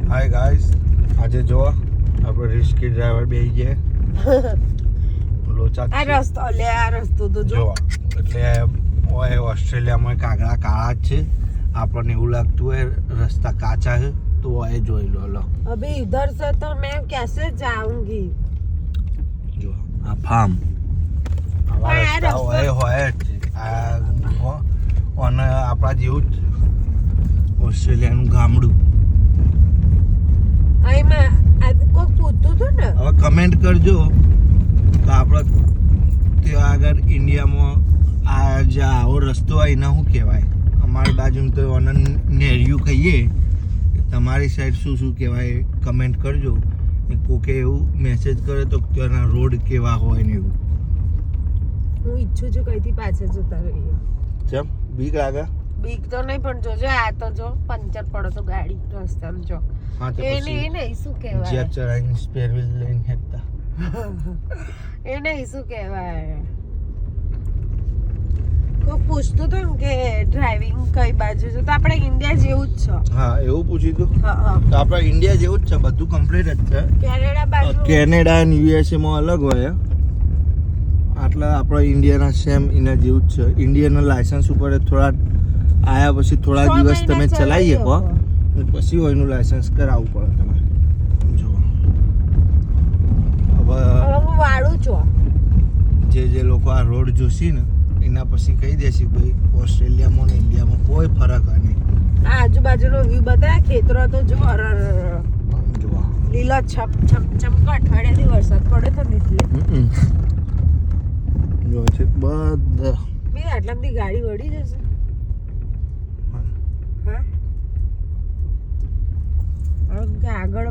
Hi guys, આજે જો આપણે રિસ્કી ડ્રાઈવર બેહી ગયા લોચા આ રસ્તો તો જો એટલે ઓય ઓસ્ટ્રેલિયામાં કાગડા કાળા જ છે. આપણને એવું લાગતું હોય રસ્તા કાચા છે તો ઓય જોઈ લો. अभी इधर से तो मैं कैसे जाऊंगी? જો આ ફાર્મ આવા રસ્તા હોય જ છે. અને આપણા જેવું જ ઓસ્ટ્રેલિયાનું ગામડું. આમાં આ કોઈ પૂછતું હતું ને, હવે કમેન્ટ કરજો તો આપણે ત્યાં આગળ ઇન્ડિયામાં આ જે આવો રસ્તો હોય એને શું કહેવાય. અમારી બાજુમાં તો એને નેરિયું કહીએ. તમારી સાઈડ શું કહેવાય કમેન્ટ કરજો. કોકે એવું મેસેજ કરે તો ત્યાંના રોડ કેવા હોય ને એવું. હું ઈચ્છું છું કઈથી પાછળ જતા રહીએ. કેમ બીક લાગે? બીક તો નહીં, પણ જોજો આ તો જો પંચર પડો તો ગાડી રસ્તામાં જો હા તો એને એ નહીં શું કહેવાય, જેટ ચડાવીને સ્પેર વ્હીલ લઈને હેડતા. એ નહીં શું કહેવાય. કોઈ પૂછતું હતું કે ડ્રાઇવિંગ કઈ બાજુ છે, તો આપણે ઇન્ડિયા જેવું જ છે. હા એવું પૂછ્યું હતું. હા તો આપણે ઇન્ડિયા જેવું જ છે, બધું કમ્પ્લીટ જ છે. કેનેડા બાજુ કેનેડા અને યુએસએ માં અલગ હોય. આટલા આપણા ઇન્ડિયાના સેમ એના જેવું જ છે. ઇન્ડિયાના લાયસન્સ ઉપર થોડા આયા પછી થોડા દિવસ તમે ચલાવી શકો, પછી એનું લાયસન્સ કરાવવું પડે તમારે. જો હવે હું વાળું છું. જે લોકો આ રોડ જોશી ને એના પછી કહી દેશે ભાઈ ઓસ્ટ્રેલિયામાં ને ઇન્ડિયામાં કોઈ ફરક નહીં. આ આજુબાજુનો વ્યૂ બતાવે, ખેતરો તો જો જોવા લીલો છમ અઠવાડિયાથી વરસાદ પડે તો ને એટલે જો છે બધા બે આટલા બધી ગાડી વળી જશે. હા આગળ